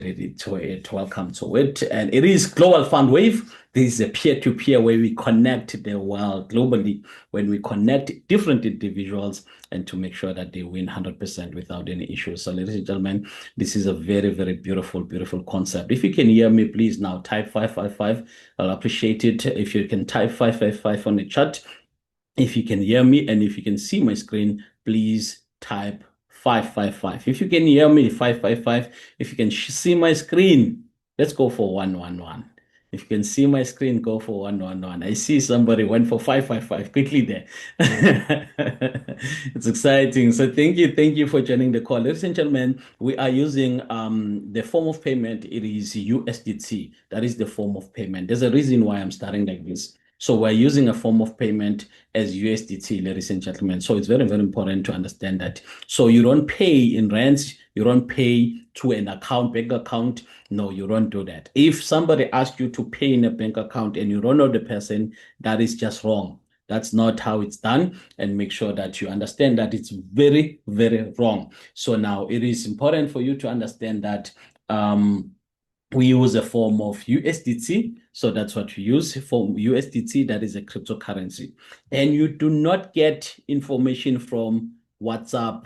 ready to it. Welcome to it. And it is Global Fund Wave. This is a peer-to-peer where we connect the world globally, when we connect different individuals and to make sure that they win 100% without any issues. So, ladies and gentlemen, this is a very, very beautiful, beautiful concept. If you can hear me, please now type 555. I'll appreciate it if you can type 555 on the chat. If you can hear me and if you can see my screen, please type 555. If you can hear me, 555. If you can see my screen, let's go for 111. If you can see my screen, go for 111. I see somebody went for 555 quickly there. It's exciting. So thank you for joining the call. Ladies and gentlemen, we are using the form of payment. It is USDT. That is the form of payment. There's a reason why I'm starting like this. So we're using a form of payment as USDT, ladies and gentlemen. So it's very, very important to understand that. So you don't pay in rands, you don't pay to an account, bank account. No, you don't do that. If somebody asks you to pay in a bank account and you don't know the person, that is just wrong. That's not how it's done. And make sure that you understand that it's very, very wrong. So now it is important for you to understand that we use a form of USDT. So that's what we use for USDT. That is a cryptocurrency. And you do not get information from WhatsApp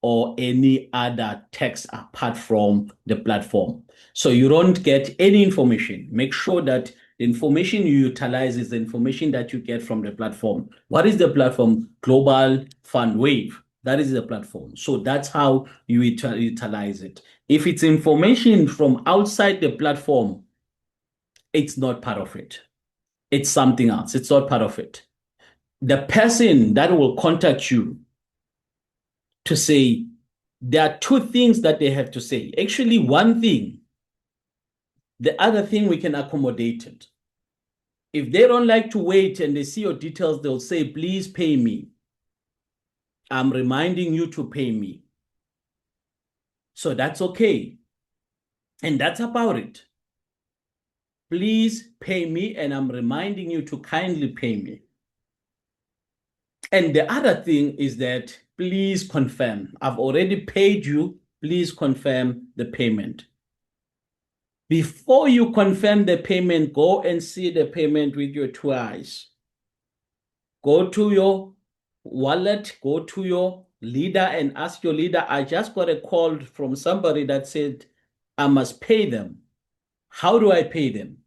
or any other text apart from the platform. So you don't get any information. Make sure that the information you utilize is the information that you get from the platform. What is the platform? Global Fund Wave. That is the platform. So that's how you utilize it. If it's information from outside the platform, it's not part of it. It's something else. It's not part of it. The person that will contact you to say, there are two things that they have to say. Actually, one thing. The other thing, we can accommodate it. If they don't like to wait and they see your details, they'll say, please pay me. I'm reminding you to pay me. So that's okay. And that's about it. Please pay me, and I'm reminding you to kindly pay me. And the other thing is that please confirm. I've already paid you. Please confirm the payment. Before you confirm the payment, go and see the payment with your two eyes. Go to your wallet, go to your leader and ask your leader, I just got a call from somebody that said I must pay them. How do I pay them?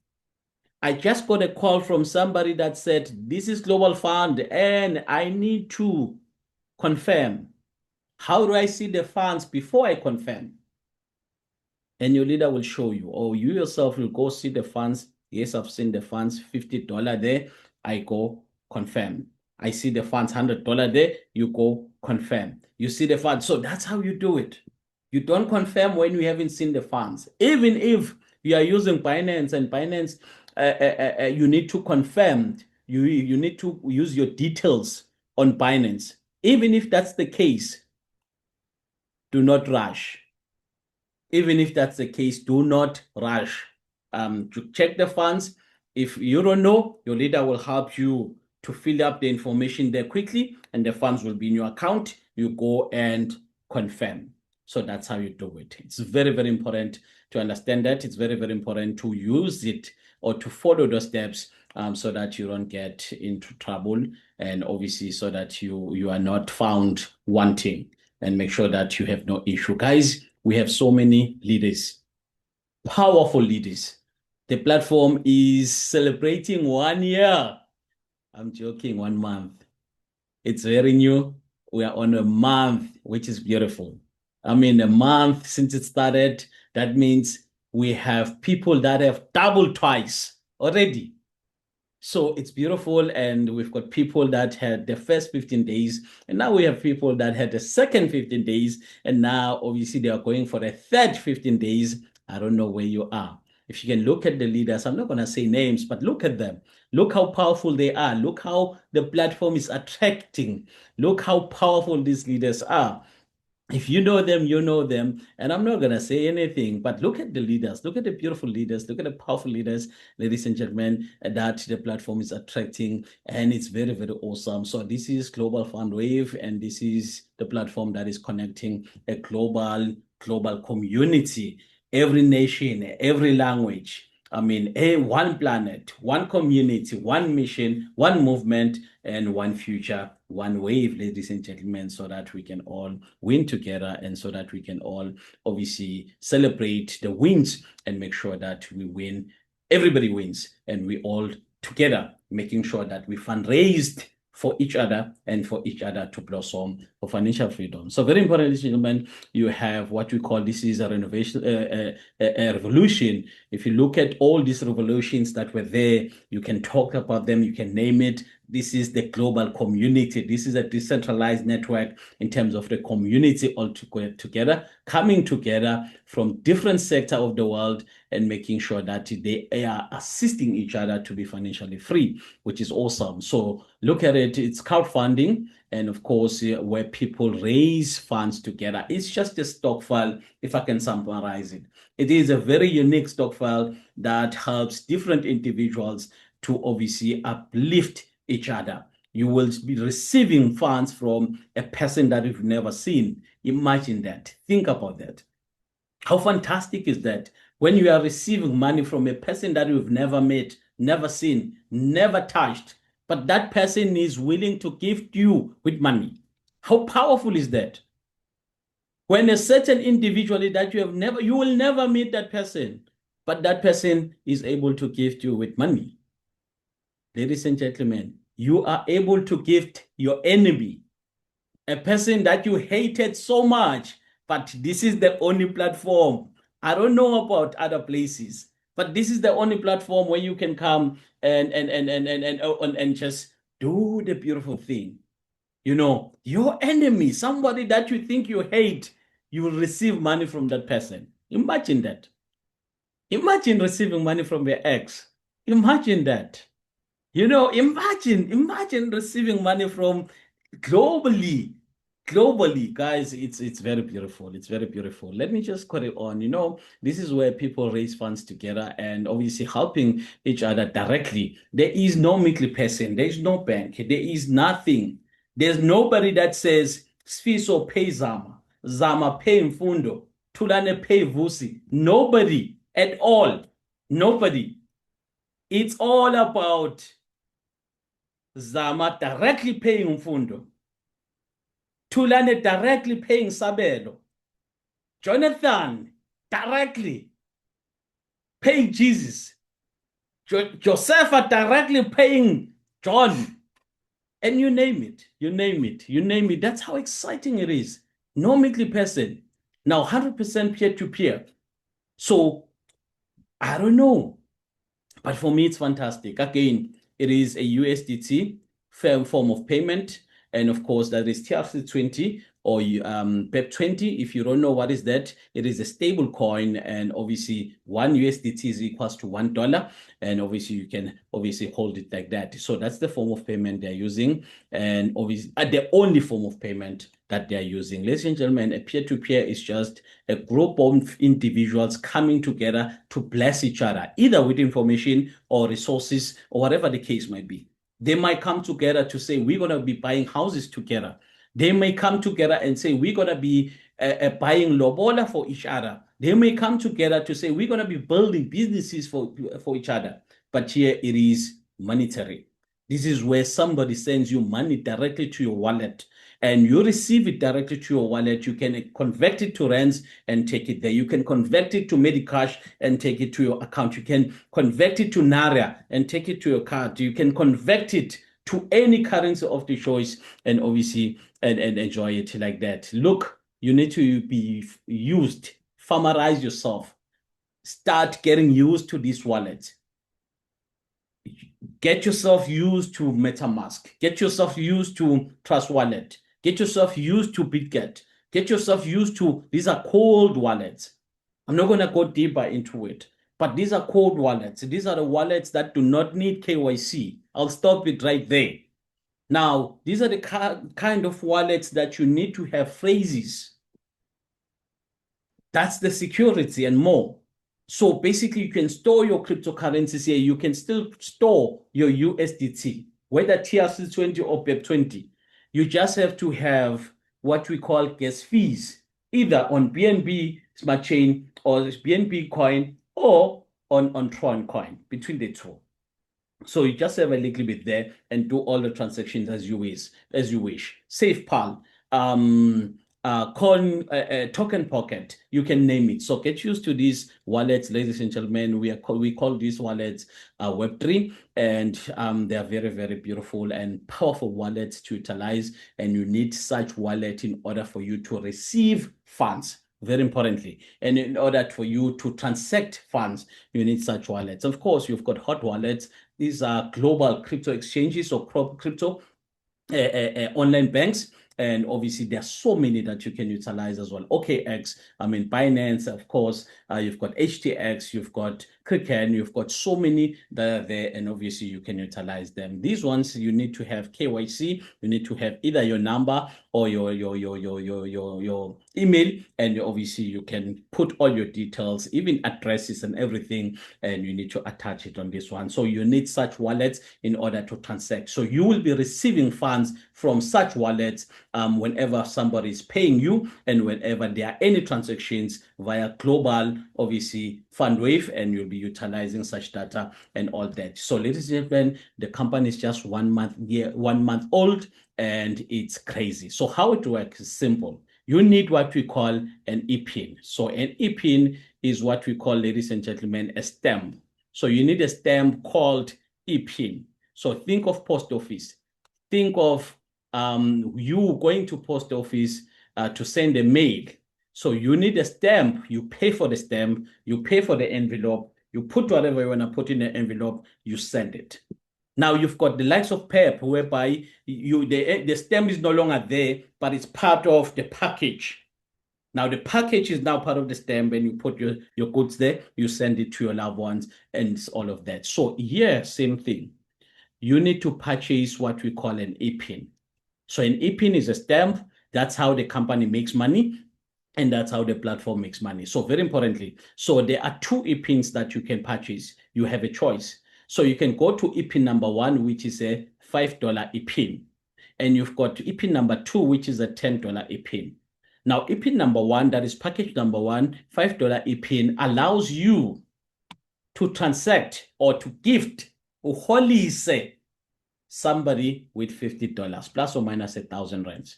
I just got a call from somebody that said, this is Global Fund and I need to confirm. How do I see the funds before I confirm? And your leader will show you, or you yourself will go see the funds. Yes, I've seen the funds, $50 there. I go confirm. I see the funds, $100 there. You go confirm. You see the funds. So that's how you do it. You don't confirm when you haven't seen the funds. Even if you are using Binance and Binance, you need to confirm. You need to use your details on Binance. Even if that's the case, do not rush. Even if that's the case, do not rush to check the funds. If you don't know, your leader will help you to fill up the information there quickly, and the funds will be in your account. You go and confirm. So that's how you do it. It's very, very important to understand that. It's very, very important to use it or to follow those steps so that you don't get into trouble, and obviously so that you are not found wanting, and make sure that you have no issue. Guys, we have so many leaders, powerful leaders. The platform is celebrating 1 year. I'm joking, 1 month. It's very new. We are on a month, which is beautiful. I mean, a month since it started, that means we have people that have doubled twice already. So it's beautiful, and we've got people that had the first 15 days, and now we have people that had the second 15 days, and now obviously they are going for the third 15 days. I don't know where you are. If you can look at the leaders, I'm not going to say names, but look at them. Look how powerful they are. Look how the platform is attracting. Look how powerful these leaders are. If you know them, you know them. And I'm not going to say anything, but look at the leaders. Look at the beautiful leaders. Look at the powerful leaders, ladies and gentlemen, that the platform is attracting. And it's very, very awesome. So this is Global Fund Wave, and this is the platform that is connecting a global community. every nation, every language. I mean, one planet, one community, one mission, one movement, and one future, one wave, ladies and gentlemen, so that we can all win together and so that we can all obviously celebrate the wins and make sure that we win. Everybody wins, and we all together making sure that we fundraised for each other and for each other to blossom for financial freedom. So very important, ladies and gentlemen, you have what we call, this is a renovation, a revolution. If you look at all these revolutions that were there, you can talk about them, you can name it. This is the global community. This is a decentralized network in terms of the community all together, coming together from different sectors of the world and making sure that they are assisting each other to be financially free, which is awesome. So look at it, it's crowdfunding. And of course, where people raise funds together. It's just a stock file, if I can summarize it. It is a very unique stock file that helps different individuals to obviously uplift each other. You will be receiving funds from a person that you've never seen. Imagine that. Think about that. How fantastic is that? When you are receiving money from a person that you've never met, never seen, never touched, but that person is willing to gift you with money. How powerful is that? When a certain individual that you will never meet that person, but that person is able to gift you with money. Ladies and gentlemen, you are able to gift your enemy, a person that you hated so much, but this is the only platform. I don't know about other places, but this is the only platform where you can come and just do the beautiful thing. You know, your enemy, somebody that you think you hate, you will receive money from that person. Imagine that. Imagine receiving money from your ex. Imagine that. You know, imagine receiving money from globally, guys. It's very beautiful. It's very beautiful. Let me just carry on. You know, this is where people raise funds together and obviously helping each other directly. There is no middle person. There is no bank. There is nothing. There's nobody that says Sfiso pay Zama, Zama pay Mfundo, Tulane pay Vusi. Nobody at all. Nobody. It's all about Zama directly paying Mfundo, Tulane directly paying Sabelo, Jonathan directly paying Jesus, Josepha directly paying John, and you name it, you name it, you name it. That's how exciting it is. No middle person. Now 100% peer-to-peer. So I don't know, but for me it's fantastic. Again, it is a USDT form of payment. And of course, that is TRC20 or BEP20. If you don't know what is that, it is a stable coin. And obviously, one USDT is equals to $1. And obviously, you can obviously hold it like that. So that's the form of payment they're using. And obviously, the only form of payment that they're using. Ladies and gentlemen, a peer-to-peer is just a group of individuals coming together to bless each other, either with information or resources or whatever the case might be. They might come together to say, we're going to be buying houses together. They may come together and say, we're going to be buying lobola for each other. They may come together to say, we're going to be building businesses for each other. But here it is monetary. This is where somebody sends you money directly to your wallet and you receive it directly to your wallet. You can convert it to rands and take it there. You can convert it to Medicash and take it to your account. You can convert it to Naira and take it to your card. You can convert it to any currency of the choice and obviously and enjoy it like that. Look, you need to be used. Familiarize yourself. Start getting used to this wallet. Get yourself used to MetaMask. Get yourself used to Trust Wallet. Get yourself used to BitGet. Get yourself used to, these are cold wallets. I'm not going to go deeper into it, but these are cold wallets. These are the wallets that do not need KYC. I'll stop it right there. Now, these are the kind of wallets that you need to have phrases. That's the security and more. So basically, you can store your cryptocurrencies here. You can still store your USDT, whether TRC20 or BEP20. You just have to have what we call gas fees either on BNB Smart Chain or BNB Coin or on Tron Coin, between the two. So you just have a little bit there and do all the transactions as you wish. SafePal, Token Pocket, you can name it. So get used to these wallets, ladies and gentlemen. We call these wallets Web3, and they are very, very beautiful and powerful wallets to utilize. And you need such wallet in order for you to receive funds. Very importantly, and in order for you to transact funds, you need such wallets. Of course, you've got hot wallets. These are global crypto exchanges or crypto online banks. And obviously, there are so many that you can utilize as well. OKX, Binance, of course. You've got HTX, you've got Kraken, you've got so many that are there, and obviously you can utilize them. These ones, you need to have KYC. You need to have either your number or your email, and obviously you can put all your details, even addresses and everything, and you need to attach it on this one. So you need such wallets in order to transact. So you will be receiving funds from such wallets whenever somebody is paying you and whenever there are any transactions via global, obviously, FundWave, and you'll be utilizing such data and all that. So, ladies and gentlemen, the company is just 1 month old, and it's crazy. So how it works is simple. You need what we call an EPIN. So an EPIN is what we call, ladies and gentlemen, a stamp. So you need a stamp called EPIN. So think of post office. Think of you going to post office to send a mail. So you need a stamp. You pay for the stamp. You pay for the envelope. You put whatever you want to put in the envelope. You send it. Now you've got the likes of PEP, whereby the stamp is no longer there, but it's part of the package. Now the package is now part of the stamp, and you put your goods there. You send it to your loved ones, and all of that. So here, same thing. You need to purchase what we call an EPIN. So an EPIN is a stamp. That's how the company makes money, and that's how the platform makes money. So very importantly, so there are two EPINs that you can purchase. You have a choice. So you can go to EPIN number 1, which is a $5 EPIN. And you've got EPIN number 2, which is a $10 EPIN. Now, EPIN number 1, that is package number 1, $5 EPIN, allows you to transact or to gift or wholly say somebody with $50 plus or minus 1,000 rands.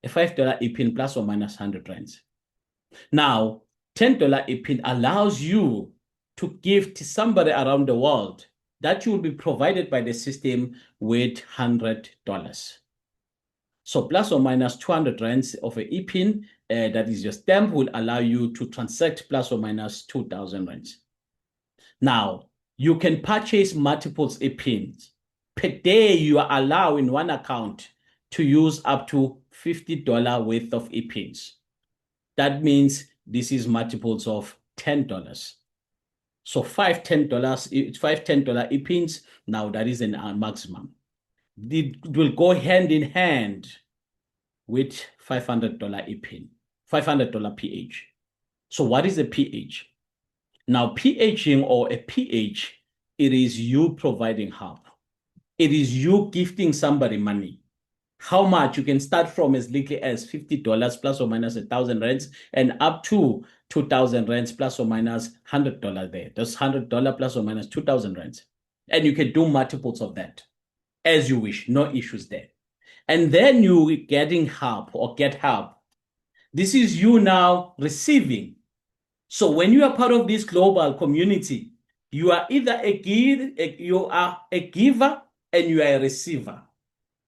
A $5 EPIN plus or minus 100 rands. Now, $10 EPIN allows you to gift somebody around the world that you will be provided by the system with $100. So plus or minus 200 rands of an EPIN, that is your stamp, will allow you to transact plus or minus 2,000 rands. Now, you can purchase multiple EPINs. Per day, you are allowed in one account to use up to $50 worth of EPINs. That means this is multiples of $10. So five $10 EPINs. Now that is a maximum. It will go hand in hand with $500 EPIN, $500 PH. So what is a PH? Now PHing or a PH, it is you providing help. It is you gifting somebody money. How much? You can start from as little as $50 plus or minus 1,000 rands and up to 2,000 rands plus or minus $100 there. That's $100 plus or minus 2,000 rands. And you can do multiples of that as you wish. No issues there. And then you getting help or get help. This is you now receiving. So when you are part of this global community, you are either you are a giver and you are a receiver.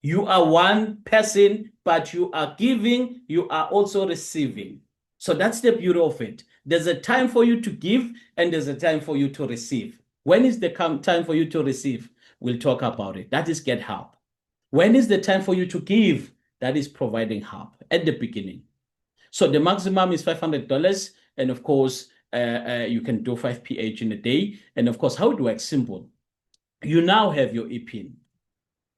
You are one person, but you are giving, you are also receiving. So that's the beauty of it. There's a time for you to give, and there's a time for you to receive. When is the time for you to receive? We'll talk about it. That is get help. When is the time for you to give? That is providing help at the beginning. So the maximum is $500, and of course, you can do 5 PH in a day. And of course, how it works, simple. You now have your EPIN.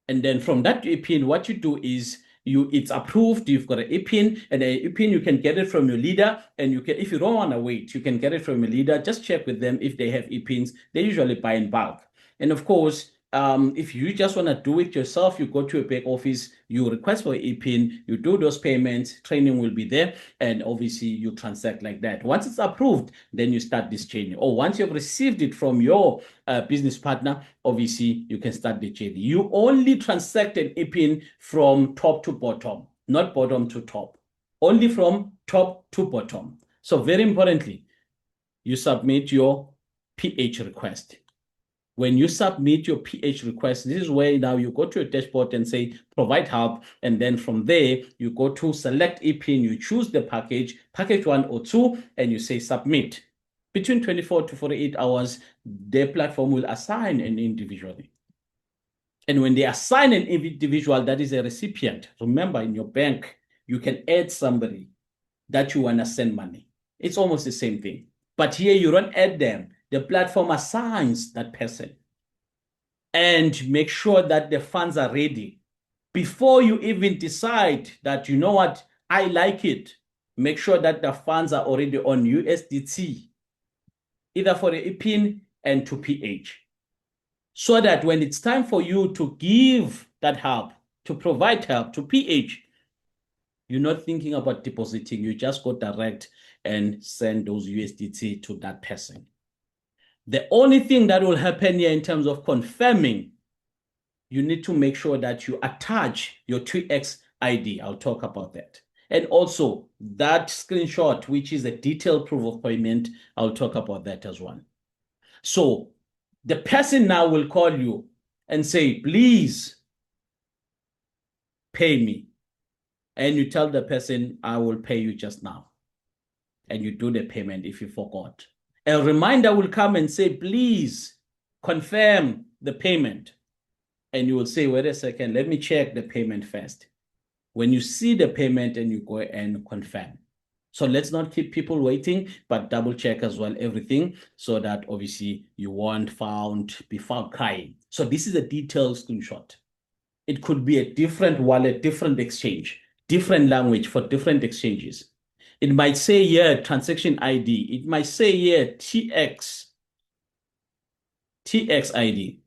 And then from that EPIN, what you do is it's approved. You've got an EPIN, and an EPIN, you can get it from your leader. And you can, if you don't want to wait, you can get it from your leader. Just check with them if they have EPINs. They usually buy in bulk. And of course, if you just want to do it yourself, you go to a back office, you request for e-pin, you do those payments, training will be there, and obviously you transact like that. Once it's approved, then you start this journey. Or once you've received it from your business partner, obviously you can start the journey. You only transact an e-pin from top to bottom, not bottom to top, only from top to bottom. So very importantly, you submit your PH request. When you submit your PH request, this is where now you go to your dashboard and say, provide help. And then from there, you go to select e-pin, you choose the package 1 or 2, and you say submit. Between 24 to 48 hours, the platform will assign an individual. And when they assign an individual that is a recipient, remember in your bank, you can add somebody that you want to send money. It's almost the same thing. But here you don't add them. The platform assigns that person and make sure that the funds are ready. Before you even decide that, you know what, I like it, make sure that the funds are already on USDT, either for the e-pin and to PH. So that when it's time for you to give that help, to provide help to PH, you're not thinking about depositing. You just go direct and send those USDT to that person. The only thing that will happen here in terms of confirming, you need to make sure that you attach your 2x ID. I'll talk about that. And also that screenshot, which is a detailed proof of payment, I'll talk about that as well. So the person now will call you and say, please pay me. And you tell the person, I will pay you just now. And you do the payment if you forgot. A reminder will come and say, please confirm the payment. And you will say, wait a second, let me check the payment first. When you see the payment and you go and confirm. So let's not keep people waiting, but double check as well everything so that obviously you won't be found crying. So this is a detailed screenshot. It could be a different wallet, different exchange, different language for different exchanges. It might say here transaction ID. It might say here TX ID.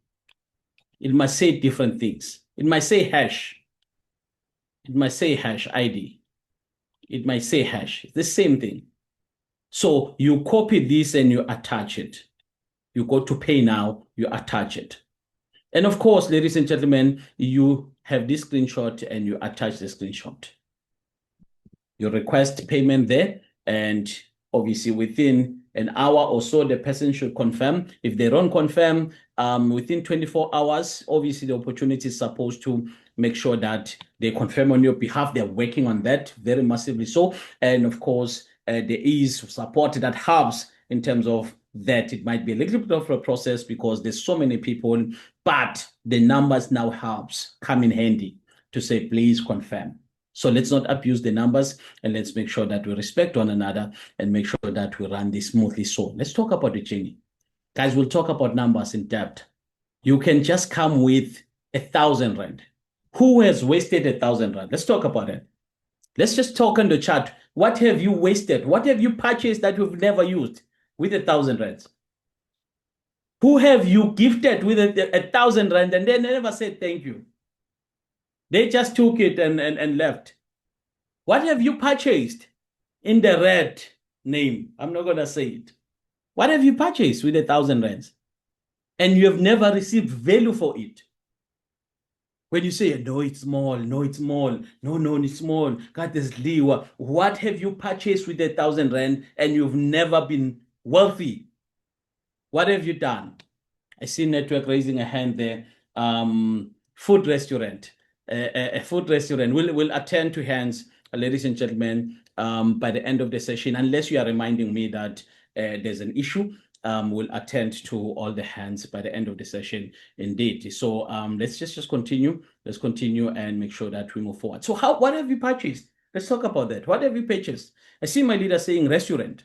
It might say different things. It might say hash. It might say hash ID. It might say hash. It's the same thing. So you copy this and you attach it. You go to pay now, you attach it. And of course, ladies and gentlemen, you have this screenshot and you attach the screenshot. You request payment there, and obviously within an hour or so, the person should confirm. If they don't confirm within 24 hours, obviously the opportunity is supposed to make sure that they confirm on your behalf. They're working on that very massively so. And of course, there is support that helps in terms of that. It might be a little bit of a process because there's so many people, but the numbers now helps come in handy to say, please confirm. So let's not abuse the numbers, and let's make sure that we respect one another and make sure that we run this smoothly. So let's talk about the journey. Guys, we'll talk about numbers in depth. You can just come with 1,000 Rand. Who has wasted 1,000 Rand? Let's talk about it. Let's just talk on the chat. What have you wasted? What have you purchased that you've never used with 1,000 Rands? Who have you gifted with 1,000 Rand and they never said thank you? They just took it and left. What have you purchased in the red name? I'm not going to say it. What have you purchased with 1,000 Rands? And you have never received value for it. When you say, no, it's small, no, it's small, no, it's small, God, there's liwa. What have you purchased with 1,000 Rand and you've never been wealthy? What have you done? I see network raising a hand there. Food restaurant. A food restaurant will attend to hands, ladies and gentlemen, by the end of the session, unless you are reminding me that there's an issue. We'll attend to all the hands by the end of the session, indeed. So let's just continue. Let's continue and make sure that we move forward. So what have you purchased? Let's talk about that. What have you purchased? I see my leader saying restaurant,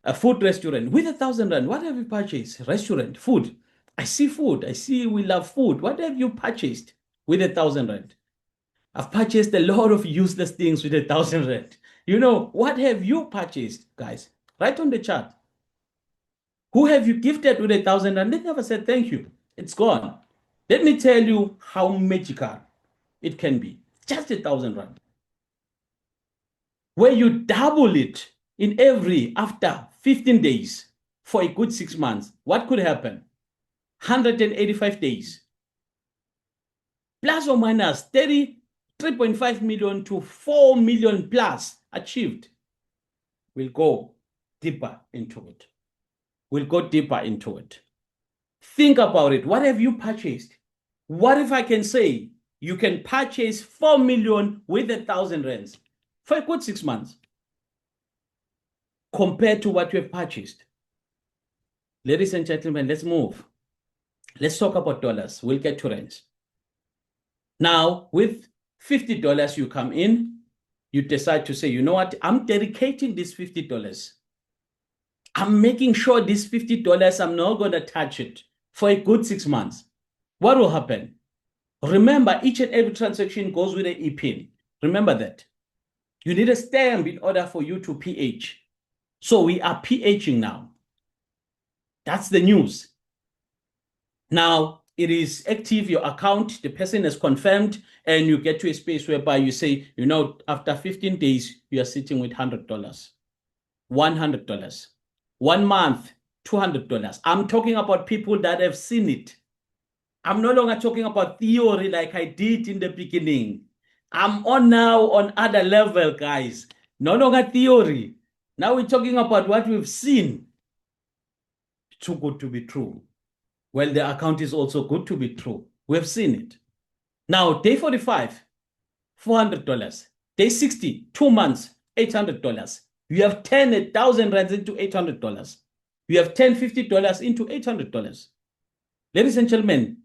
a food restaurant with 1,000 Rand. What have you purchased? Restaurant, food. I see food. I see we love food. What have you purchased with 1,000 Rand? I've purchased a lot of useless things with 1,000 Rand. You know, what have you purchased, guys? Write on the chat. Who have you gifted with 1,000 Rand? They never said thank you. It's gone. Let me tell you how magical it can be. Just 1,000 rand. Where you double it in every after 15 days for a good 6 months. What could happen? 185 days. Plus or minus 33.5 million to 4 million plus achieved. We'll go deeper into it. We'll go deeper into it. Think about it. What have you purchased? What if I can say you can purchase 4 million with 1,000 rands for a good 6 months compared to what you have purchased? Ladies and gentlemen, let's move. Let's talk about dollars. We'll get to rands. Now, with $50, you come in, you decide to say, you know what? I'm dedicating this $50. I'm making sure this $50, I'm not going to touch it for a good 6 months. What will happen? Remember, each and every transaction goes with an e-pin. Remember that. You need a stamp in order for you to PH. So we are PHing now. That's the news. Now, it is active, your account, the person is confirmed, and you get to a space whereby you say, you know, after 15 days, you are sitting with $100, $100, 1 month, $200. I'm talking about people that have seen it. I'm no longer talking about theory like I did in the beginning. I'm on now on other level, guys. No longer theory. Now we're talking about what we've seen. Too good to be true. Well, the account is also good to be true. We've seen it. Now, day 45, $400. Day 60, 2 months, $800. You have 10,000 rands into $800. You have $50 into $800. Ladies and gentlemen,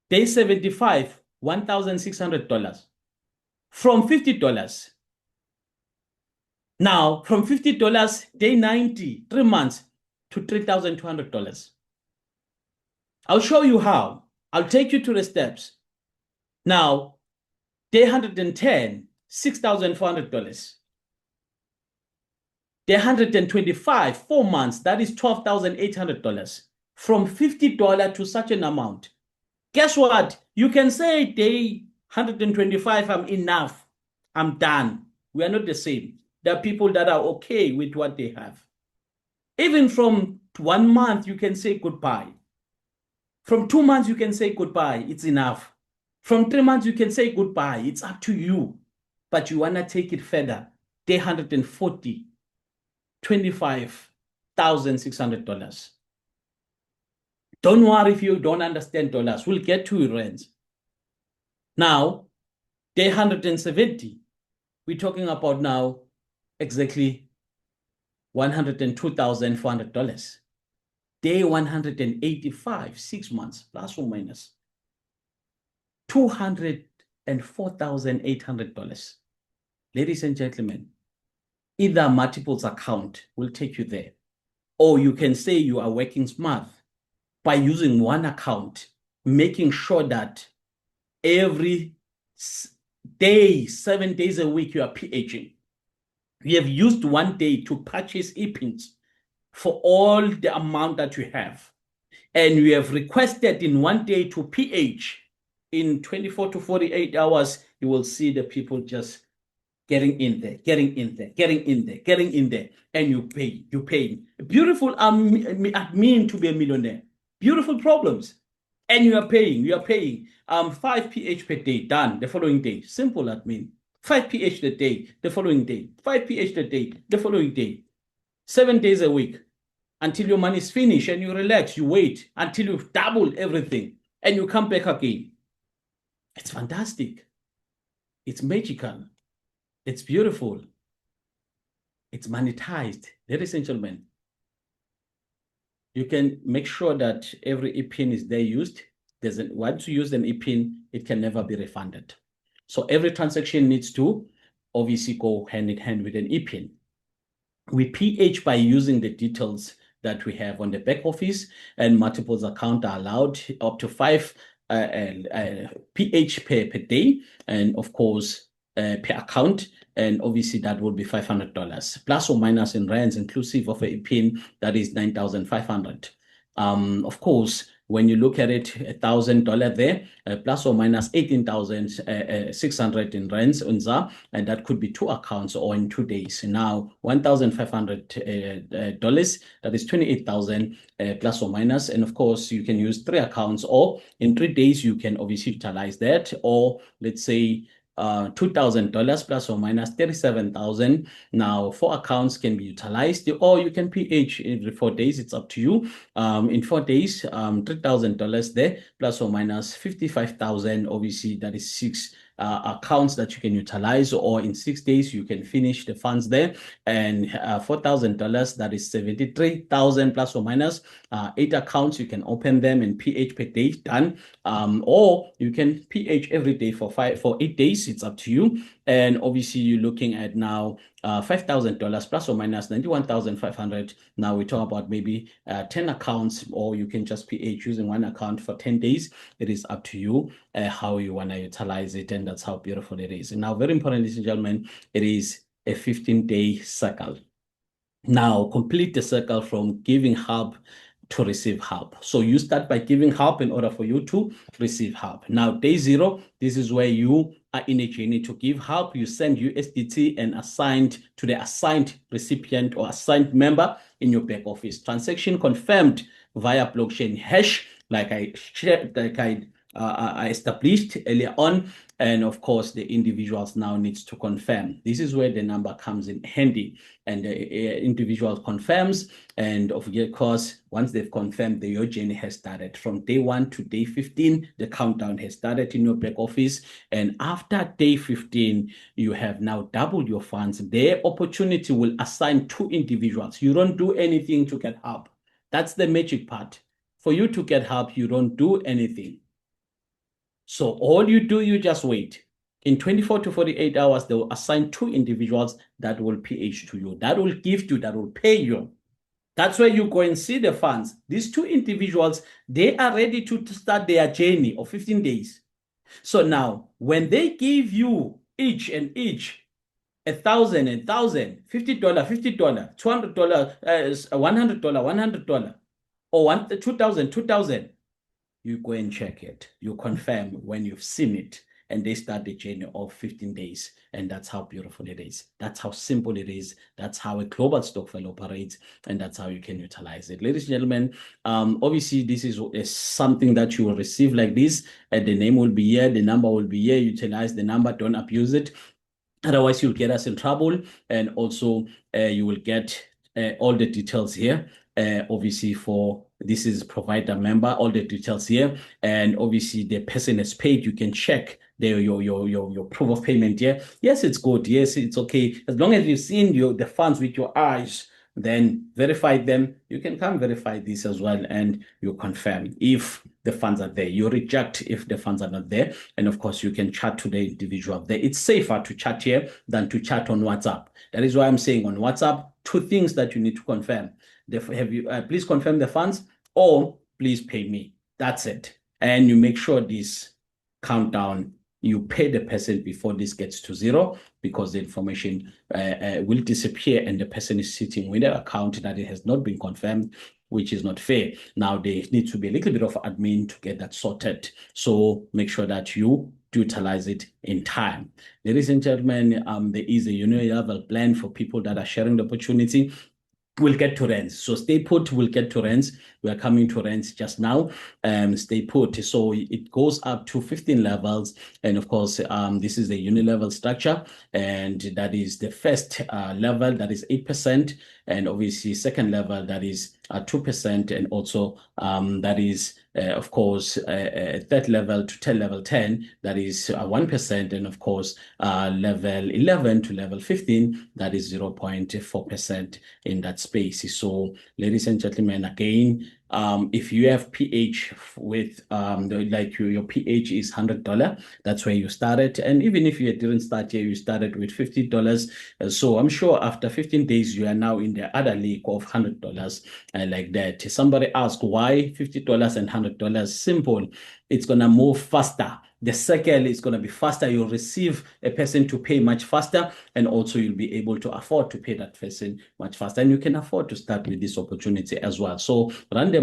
day 75, $1,600. From $50. Now, from $50, day 90, 3 months, to $3,200. I'll show you how. I'll take you to the steps. Now, day 110, $6,400. Day 125, 4 months, that is $12,800. From $50 to such an amount. Guess what? You can say day 125, I'm enough. I'm done. We are not the same. There are people that are okay with what they have. Even from 1 month, you can say goodbye. From 2 months, you can say goodbye. It's enough. From 3 months, you can say goodbye. It's up to you. But you want to take it further. Day 140, $25,600. Don't worry if you don't understand dollars. We'll get to rands. Now, day 170, we're talking about now exactly $102,400. Day 185, 6 months, plus or minus, $204,800. Ladies and gentlemen, either multiples account will take you there, or you can say you are working smart by using one account, making sure that every day, 7 days a week, you are PHing. You have used 1 day to purchase e-pins for all the amount that you have. And you have requested in 1 day to PH. In 24 to 48 hours, you will see the people just getting in there, getting in there, getting in there, getting in there. And you pay. Beautiful admin to be a millionaire. Beautiful problems. And you are paying. 5 PH per day, done the following day. Simple admin. 5 PH the day, the following day. 5 PH the day, the following day. 7 days a week until your money is finished and you relax. You wait until you've doubled everything and you come back again. It's fantastic. It's magical. It's beautiful. It's monetized. Ladies and gentlemen, you can make sure that every e-pin is there used. Once you use an e-pin, it can never be refunded. So every transaction needs to obviously go hand in hand with an e-pin. We PH by using the details that we have on the back office, and multiples account are allowed up to 5 PH per day, and of course per account, and obviously that will be $500 plus or minus in rands, inclusive of a PIN that is 9,500. Of course, when you look at it, $1,000 there, plus or minus 18,600 in rands, unza, and that could be 2 accounts or in 2 days. Now, $1,500, that is 28,000 plus or minus, and of course, you can use 3 accounts, or in 3 days, you can obviously utilize that, or let's say $2,000 plus or minus 37,000. Now, 4 accounts can be utilized, or you can PH every 4 days. It's up to you. In 4 days, $3,000 there, plus or minus 55,000. Obviously, that is 6 accounts that you can utilize, or in 6 days, you can finish the funds there. And $4,000, that is 73,000 plus or minus 8 accounts. You can open them and PH per day, done. Or you can PH every day for 8 days. It's up to you. And obviously, you're looking at now $5,000 plus or minus 91,500. Now we talk about maybe 10 accounts, or you can just PH using 1 account for 10 days. It is up to you how you want to utilize it, and that's how beautiful it is. And now, very important, ladies and gentlemen, it is a 15-day cycle. Now, complete the cycle from giving help to receive help. So you start by giving help in order for you to receive help. Now, day 0, this is where you are in a journey to give help. You send USDT and assigned to the assigned recipient or assigned member in your back office. Transaction confirmed via blockchain hash, like I shared, like I established earlier on. And of course, the individuals now needs to confirm. This is where the number comes in handy. And the individual confirms. And of course, once they've confirmed, your journey has started. From day 1 to day 15, the countdown has started in your back office. And after day 15, you have now doubled your funds. Their opportunity will assign 2 individuals. You don't do anything to get help. That's the magic part. For you to get help, you don't do anything. So all you do, you just wait. In 24 to 48 hours, they will assign 2 individuals that will PH to you, that will gift you, that will pay you. That's where you go and see the funds. These 2 individuals, they are ready to start their journey of 15 days. So now, when they give you each $1,000, $1,000, $50, $50, $200, $100, or $2,000, you go and check it. You confirm when you've seen it, and they start the journey of 15 days. And that's how beautiful it is. That's how simple it is. That's how a global stokvel operates, and that's how you can utilize it. Ladies and gentlemen, obviously, this is something that you will receive like this, and the name will be here, the number will be here. Utilize the number, don't abuse it. Otherwise, you'll get us in trouble. And also, you will get all the details here. Obviously, for this is provider member, all the details here, and obviously the person is paid. You can check your proof of payment here. Yes, it's good. Yes, it's okay. As long as you've seen the funds with your eyes, then verify them. You can come verify this as well, and you confirm if the funds are there. You reject if the funds are not there, and of course you can chat to the individual there. It's safer to chat here than to chat on WhatsApp. That is why I'm saying on WhatsApp, 2 things that you need to confirm. Please confirm the funds, or please pay me. That's it. And you make sure this countdown, you pay the person before this gets to 0, because the information will disappear and the person is sitting with an account that it has not been confirmed, which is not fair. Now, there needs to be a little bit of admin to get that sorted. So make sure that you utilize it in time. Ladies and gentlemen, there is a uni-level plan for people that are sharing the opportunity. We'll get to rents. So stay put, we'll get to rents. We are coming to rents just now. Stay put. So it goes up to 15 levels. And of course, this is the uni-level structure. And that is the first level, that is 8%. And obviously, second level, that is 2%. And also, that is, of course, third level to level 10, that is 1%. And of course, level 11 to level 15, that is 0.4% in that space. So, ladies and gentlemen, again, if you have pH with your pH is $100, that's where you started. And even if you didn't start here, you started with $50. So I'm sure after 15 days, you are now in the other league of $100 like that. Somebody asked why $50 and $100? Simple. It's going to move faster The cycle is going to be faster. You'll receive a person to pay much faster, and also you'll be able to afford to pay that person much faster. And you can afford to start with this opportunity as well. So run the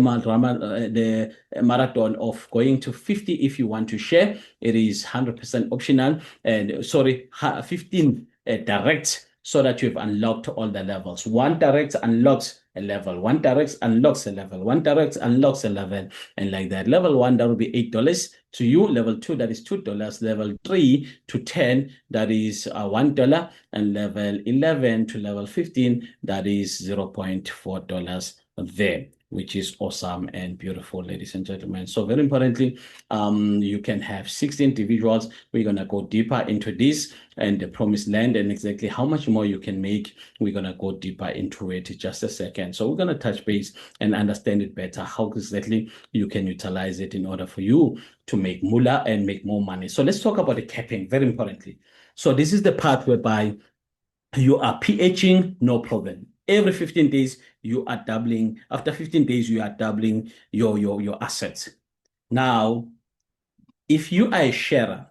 marathon of going to 50 if you want to share. It is 100% optional, and 15 direct, so that you've unlocked all the levels. One direct unlocks a level, one direct unlocks a level, one direct unlocks a level, and like that. Level 1, that will be $8 to you. Level 2, that is $2. Level 3 to 10, that is $1. And level 11 to level 15, that is $0.4 there, which is awesome and beautiful, ladies and gentlemen. So very importantly, you can have 60 individuals. We're going to go deeper into this and the promised land, and exactly how much more you can make. We're going to go deeper into it in just a second. So we're going to touch base and understand it better, how exactly you can utilize it in order for you to make moolah and make more money. So let's talk about the capping, very importantly. So this is the part whereby you are PHing, no problem. Every 15 days, you are doubling. After 15 days, you are doubling your assets. Now, if you are a sharer,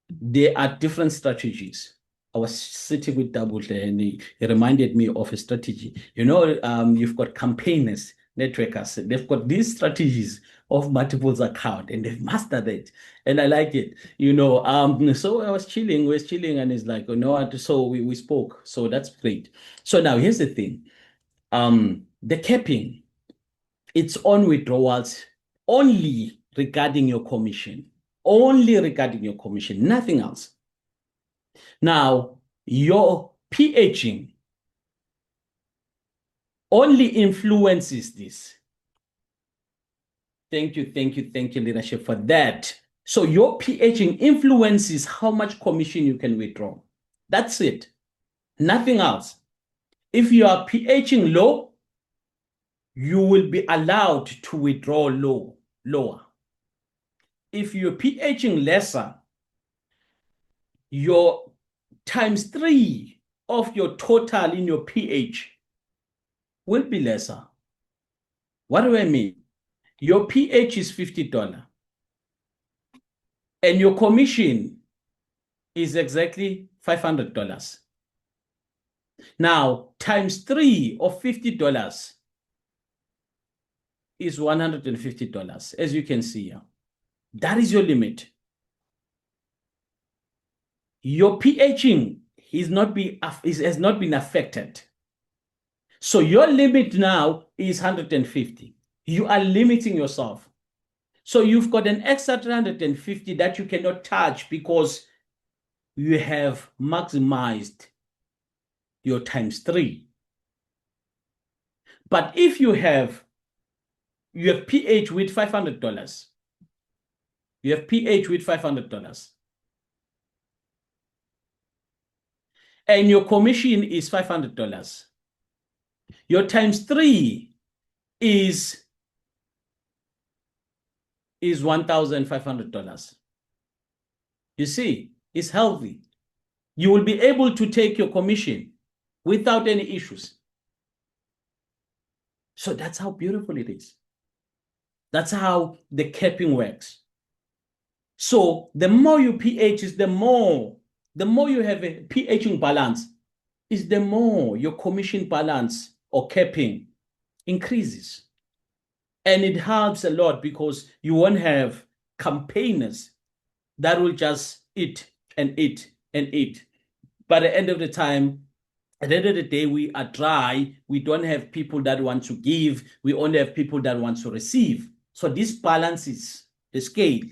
there are different strategies. I was sitting with Double and he reminded me of a strategy. You've got campaigners, networkers. They've got these strategies of multiples account, and they've mastered it. And I like it. So I was chilling, and it's like, so we spoke. So that's great. So now here's the thing. The capping, it's on withdrawals only regarding your commission. Only regarding your commission, nothing else. Now, your PHing only influences this. Thank you, leadership, for that. So your PHing influences how much commission you can withdraw. That's it. Nothing else. If you are PHing low, you will be allowed to withdraw lower. If you're PHing lesser, your ×3 of your total in your PH will be lesser. What do I mean? Your PH is $50 and your commission is exactly $500. Now, ×3 of $50 is $150, as you can see here. That is your limit. Your PHing has not been affected. So your limit now is 150. You are limiting yourself. So you've got an extra 350 that you cannot touch because you have maximized your ×3. But if you have PH with $500, you have PH with $500, and your commission is $500, your ×3 is $1,500. You see, it's healthy. You will be able to take your commission without any issues. So that's how beautiful it is. That's how the capping works. So the more you PH is the more you have a PHing balance, is the more your commission balance or capping increases. And it helps a lot because you won't have campaigners that will just eat and eat and eat. But at the end of the time, at the end of the day, we are dry. We don't have people that want to give. We only have people that want to receive. So this balances the scale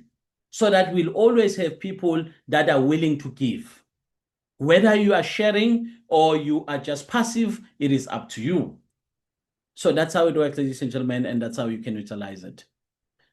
so that we'll always have people that are willing to give. Whether you are sharing or you are just passive, it is up to you. So that's how it works, ladies and gentlemen, and that's how you can utilize it.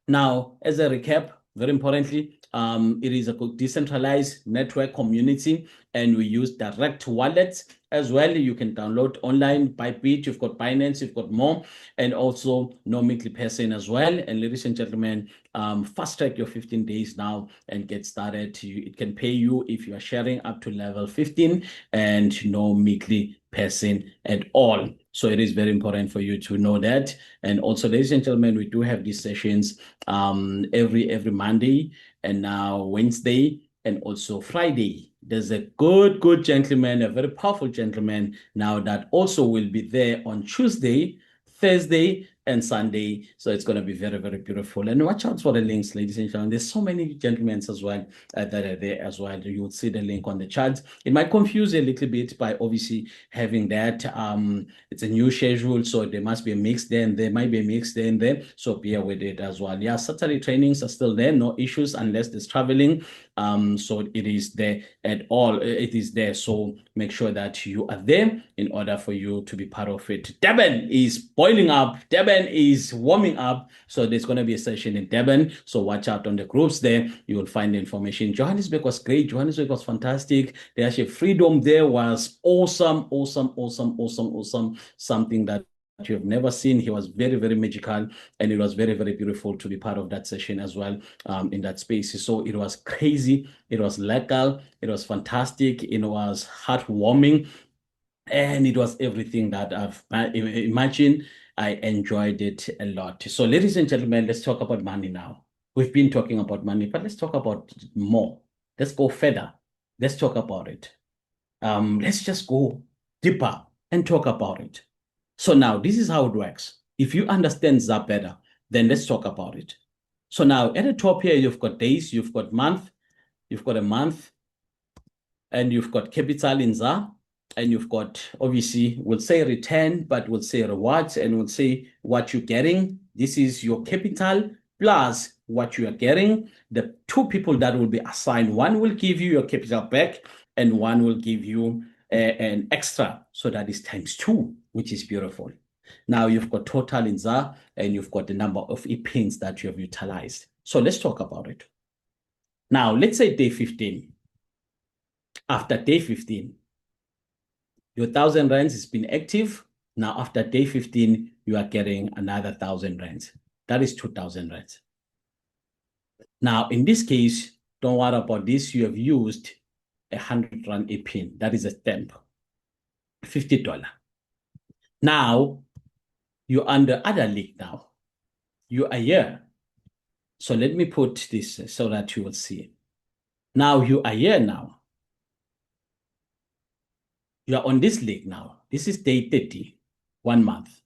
Now, as a recap, very importantly, it is a decentralized network community, and we use direct wallets as well. You can download online by Bit. You've got Binance, you've got more, and also no monthly person as well. And ladies and gentlemen, fast track your 15 days now and get started. It can pay you if you are sharing up to level 15 and no monthly person at all. So it is very important for you to know that. And also, ladies and gentlemen, we do have these sessions every Monday and now Wednesday and also Friday. There's a good gentleman, a very powerful gentleman now that also will be there on Tuesday, Thursday, and Sunday. So it's going to be very beautiful. And watch out for the links, ladies and gentlemen. There's so many gentlemen as well that are there as well. You will see the link on the chat. It might confuse a little bit by obviously having that. It's a new schedule, so there must be a mix there and there might be a mix there and there. So bear with it as well. Yeah, Saturday trainings are still there, no issues unless there's traveling. So it is there at all. It is there. So make sure that you are there in order for you to be part of it. Durban is boiling up. Durban is warming up. So there's going to be a session in Durban. So watch out on the groups there. You will find the information. Johannesburg was great. Johannesburg was fantastic. The actually freedom there was awesome. Something that you have never seen. He was very magical, and it was very beautiful to be part of that session as well in that space. So it was crazy, it was legal, it was fantastic, it was heartwarming, and it was everything that I've imagined. I enjoyed it a lot. So ladies and gentlemen, let's talk about money now. We've been talking about money, but let's talk about more. Let's go further. Let's talk about it. Let's just go deeper and talk about it. So now this is how it works. If you understand ZAP better, then let's talk about it. So now at the top here, you've got days, you've got month, you've got a month, and you've got capital in ZA, and you've got, obviously, we'll say return, but we'll say rewards, and we'll say what you're getting. This is your capital plus what you are getting. The two people that will be assigned, one will give you your capital back, and one will give you an extra. So that is ×2, which is beautiful. Now you've got total in ZA, and you've got the number of e-pins that you have utilized. So let's talk about it. Now, let's say day 15. After day 15, your 1,000 rands has been active. Now, after day 15, you are getting another 1,000 rands. That is 2,000 rands. Now, in this case, don't worry about this. You have used 100 rand a pin. That is a stamp, $50. Now, you're under other league now. You are here. So let me put this so that you will see. Now, you are here now. You are on this league now. This is day 30, 1 month.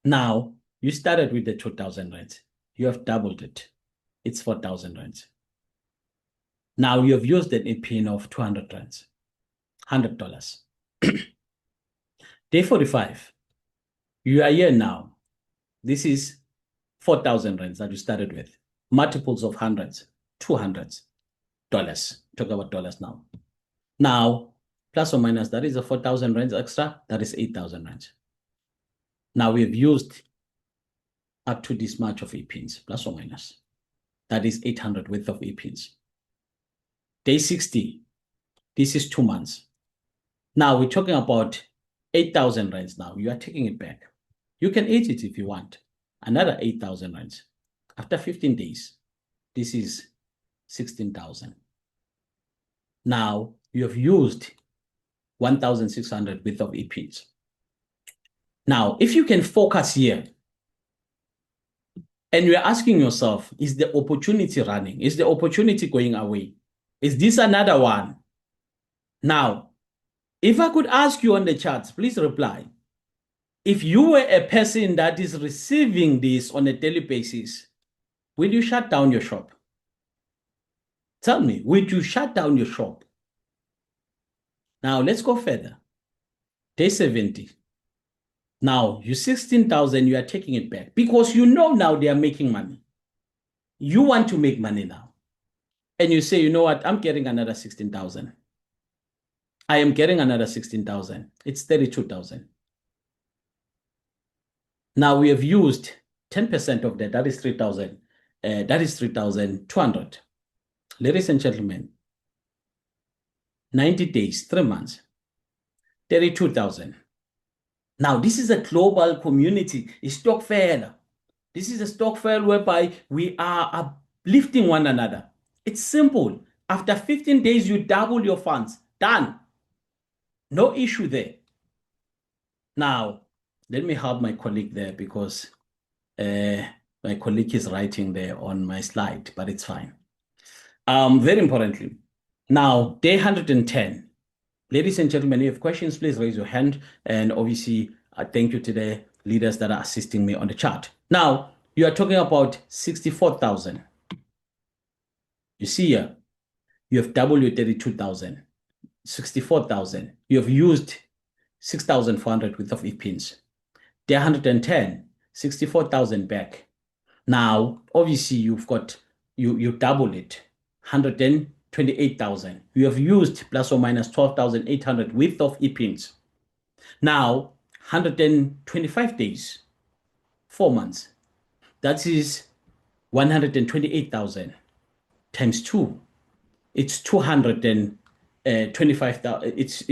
Now, you started with the 2,000 rands. You have doubled it. It's 4,000 rands. Now you have used an pin of 200 rands, $100. Day 45, you are here now. This is 4,000 rands that you started with. Multiples of hundreds, $200. Talk about dollars now. Now, plus or minus, that is a 4,000 rands extra. That is 8,000 rands. Now we've used up to this much of e-pins, plus or minus. That is 800 worth of e-pins. Day 60, this is 2 months. Now we're talking about 8,000 rands now. You are taking it back. You can eat it if you want. Another 8,000 rands. After 15 days, this is 16,000. Now you have used 1,600 worth of e-pins. Now, if you can focus here, and you're asking yourself, is the opportunity running? Is the opportunity going away? Is this another one? Now, if I could ask you on the charts, please reply. If you were a person that is receiving this on a daily basis, will you shut down your shop? Tell me, would you shut down your shop? Now, let's go further. Day 70. Now, you 16,000, you are taking it back because you know now they are making money. You want to make money now. And you say, you know what, I'm getting another 16,000. I am getting another 16,000. It's 32,000. Now we have used 10% of that. That is 3,000. That is 3,200. Ladies and gentlemen, 90 days, 3 months, 32,000. Now, this is a global community, a stock fair. This is a stock fair whereby we are uplifting one another. It's simple. After 15 days, you double your funds. Done. No issue there. Now, let me help my colleague there because my colleague is writing there on my slide, but it's fine. Very importantly, now day 110. Ladies and gentlemen, if you have questions, please raise your hand. And obviously, I thank you to the leaders that are assisting me on the chart. Now, you are talking about 64,000. You see here, you have doubled your 32,000, 64,000. You have used 6,400 worth of e-pins. Day 110, 64,000 back. Now, obviously, you double it, 128,000. You have used plus or minus 12,800 width of e-pins. Now, 125 days, 4 months. That is 128,000 times 2. It's 225,000. It's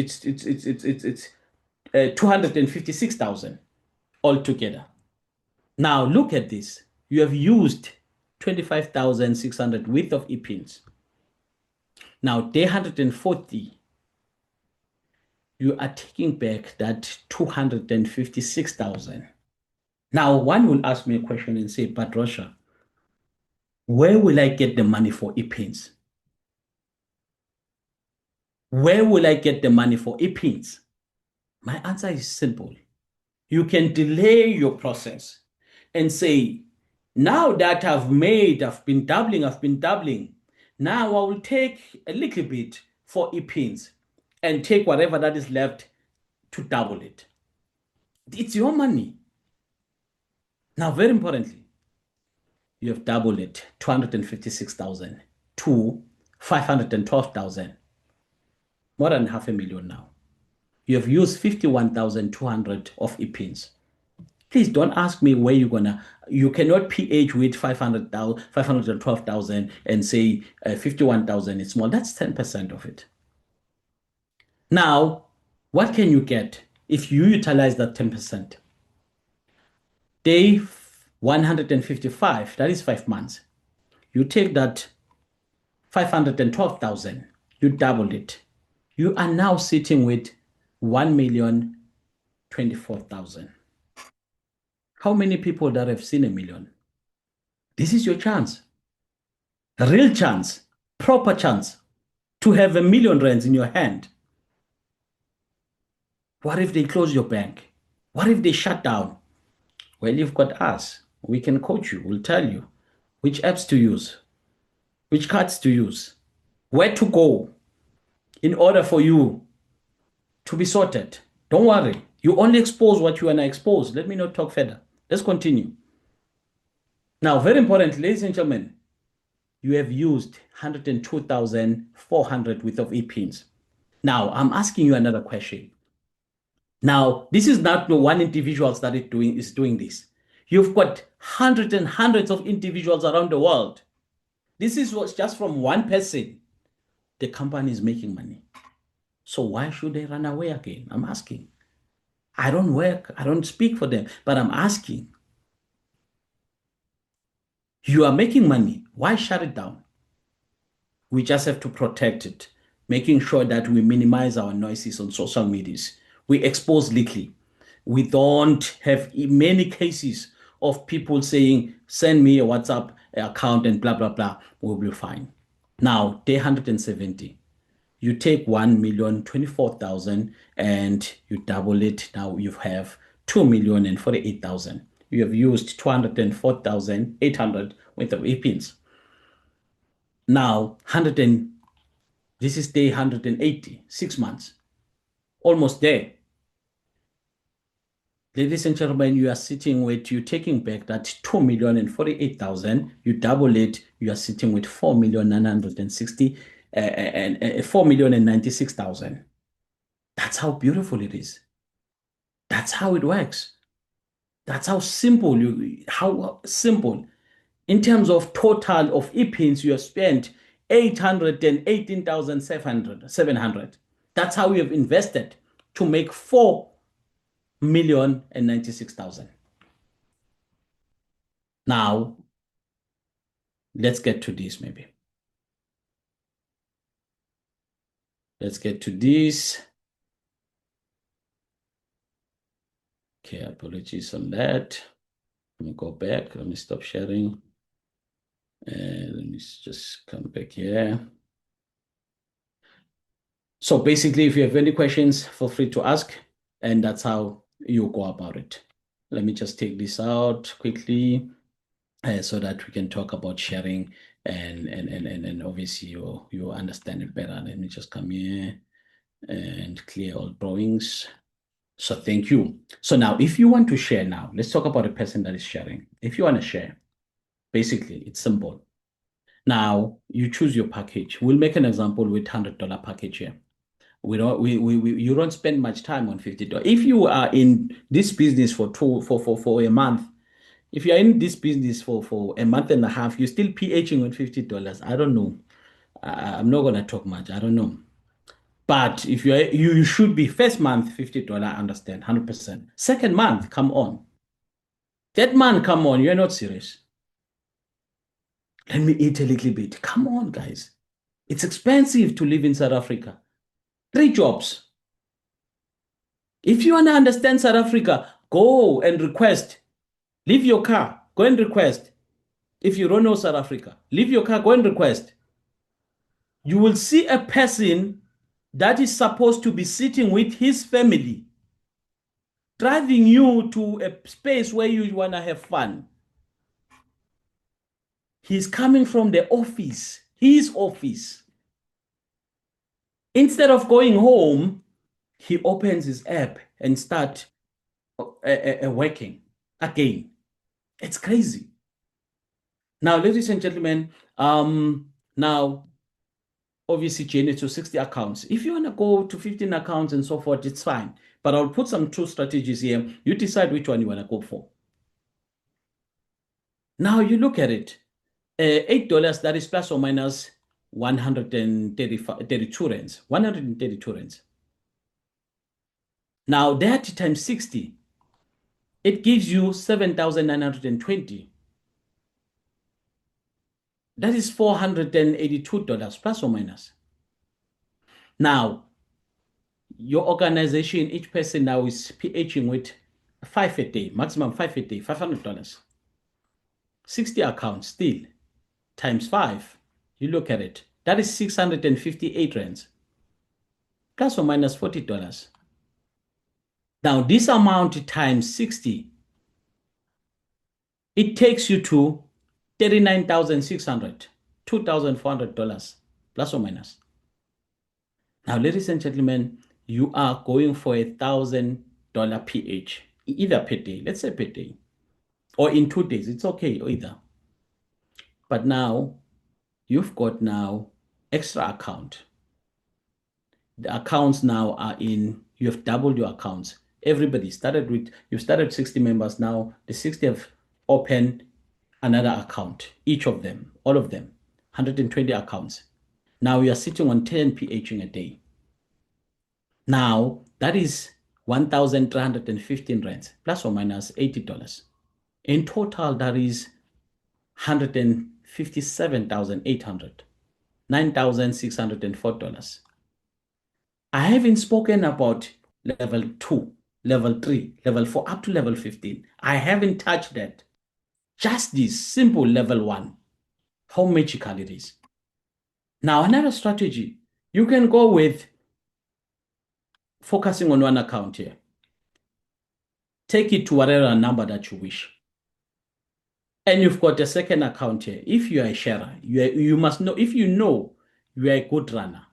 256,000 altogether. Now, look at this. You have used 25,600 width of e-pins. Now, day 140, you are taking back that 256,000. Now, one will ask me a question and say, but Rosha, where will I get the money for e-pins? Where will I get the money for e-pins? My answer is simple. You can delay your process and say, now that I've been doubling. Now I will take a little bit for e-pins and take whatever that is left to double it. It's your money. Now, very importantly, you have doubled it, 256,000 to 512,000, more than 500,000 now. You have used 51,200 of e-pins. Please don't ask me where you cannot PH with 512,000 and say 51,000 is small. That's 10% of it. Now, what can you get if you utilize that 10%? Day 155, that is 5 months. You take that 512,000, you double it. You are now sitting with 1,024,000. How many people that have seen 1 million? This is your chance. A real chance, proper chance to have 1 million rands in your hand. What if they close your bank? What if they shut down? Well, you've got us. We can coach you. We'll tell you which apps to use, which cards to use, where to go in order for you to be sorted. Don't worry. You only expose what you want to expose. Let me not talk further. Let's continue. Now, very important, ladies and gentlemen, you have used 102,400 worth of e-pins. Now, I'm asking you another question. Now, this is not the one individual is doing this. You've got hundreds and hundreds of individuals around the world. This is what's just from one person. The company is making money. So why should they run away again? I'm asking. I don't work. I don't speak for them, but I'm asking. You are making money. Why shut it down? We just have to protect it, making sure that we minimize our noises on social medias. We expose little. We don't have many cases of people saying, send me a WhatsApp account and blah, blah, blah. We'll be fine. Now, day 170. You take 1,024,000 and you double it. Now you have 2,048,000. You have used 204,800 with the e-pins. Now, this is day 180, 6 months. Almost there. Ladies and gentlemen, you are sitting with, you taking back that 2,048,000, you double it, you are sitting with 4,960 and 4,096,000. That's how beautiful it is. That's how it works. That's how simple in terms of total of e-pins you have spent 818,700. That's how you have invested to make 4,096,000. Now, let's get to this maybe. Let's get to this. Okay, apologies on that. Let me go back. Let me stop sharing. And let me just come back here. So basically, if you have any questions, feel free to ask, and that's how you go about it. Let me just take this out quickly so that we can talk about sharing and obviously you understand it better. Let me just come here and clear all drawings. So thank you. So now, if you want to share now, let's talk about a person that is sharing. If you want to share, basically, it's simple. Now, you choose your package. We'll make an example with $100 package here. You don't spend much time on $50. If you are in this business for a month, if you're in this business for a month and a half, you're still PHing on $50. I don't know. I'm not gonna talk much. I don't know. But if you should be first month $50, I understand 100%. Second month, come on. Third month, come on. You're not serious. Let me eat a little bit. Come on, guys. It's expensive to live in South Africa. 3 jobs. If you want to understand South Africa, go and request. Leave your car. Go and request. If you don't know South Africa, leave your car. Go and request. You will see a person that is supposed to be sitting with his family, driving you to a space where you want to have fun. He's coming from the office, his office. Instead of going home, he opens his app and start working again. It's crazy. Now, ladies and gentlemen, now obviously change to 60 accounts. If you want to go to 15 accounts and so forth, it's fine. But I'll put some 2 strategies here. You decide which one you want to go for. Now you look at it. $8, that is plus or minus 132 rands. 132 rands. Now that times 60, it gives you 7,920. That is $482 plus or minus. Now, your organization, each person now is PHing with 5 a day, maximum 5 a day, $500. 60 accounts still, times 5. You look at it. That is 658 rands, plus or minus $40. Now, this amount times 60, it takes you to $39,600, $2,400, plus or minus. Now, ladies and gentlemen, you are going for $1,000 PH, either per day, let's say per day, or in 2 days, it's okay, either. But now, you've got now extra account. The accounts now are in, you have doubled your accounts. Everybody started with, you've started 60 members now, the 60 have opened another account, each of them, all of them, 120 accounts. Now you are sitting on 10 PHing a day. Now that is 1,315 rands, plus or minus $80. In total, that is 157,800, $9,604. I haven't spoken about level 2, level 3, level 4, up to level 15. I haven't touched that. Just this simple level 1, how magical it is. Now, another strategy, you can go with focusing on one account here. Take it to whatever number that you wish. And you've got a second account here. If you are a sharer, you must know, if you know you are a good runner.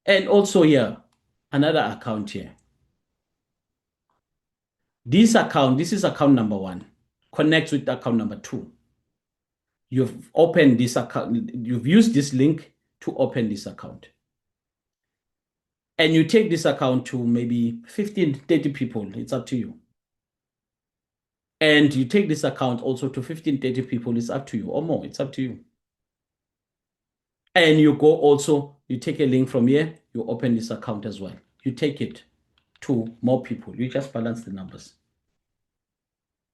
And also here, another account here. This account, this is account number 1, connects with account number 2. You've opened this account, you've used this link to open this account. And you take this account to maybe 15, 30 people, it's up to you. And you take this account also to 15, 30 people, it's up to you, or more, it's up to you. And you go also, you take a link from here, you open this account as well. You take it to more people, you just balance the numbers.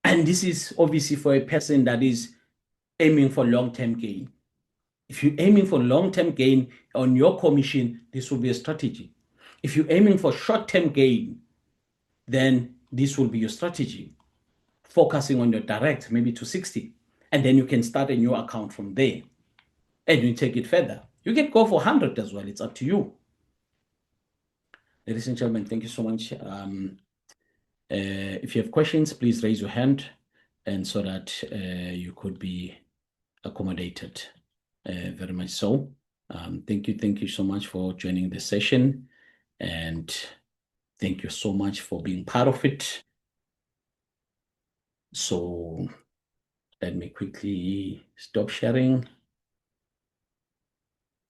And this is obviously for a person that is aiming for long-term gain. If you're aiming for long-term gain on your commission, this will be a strategy. If you're aiming for short-term gain, then this will be your strategy, focusing on your direct, maybe to 60. And then you can start a new account from there and you take it further. You can go for 100 as well. It's up to you. Ladies and gentlemen, thank you so much. If you have questions, please raise your hand, and so that you could be accommodated. Very much so. Thank you so much for joining the session, and thank you so much for being part of it. So let me quickly stop sharing.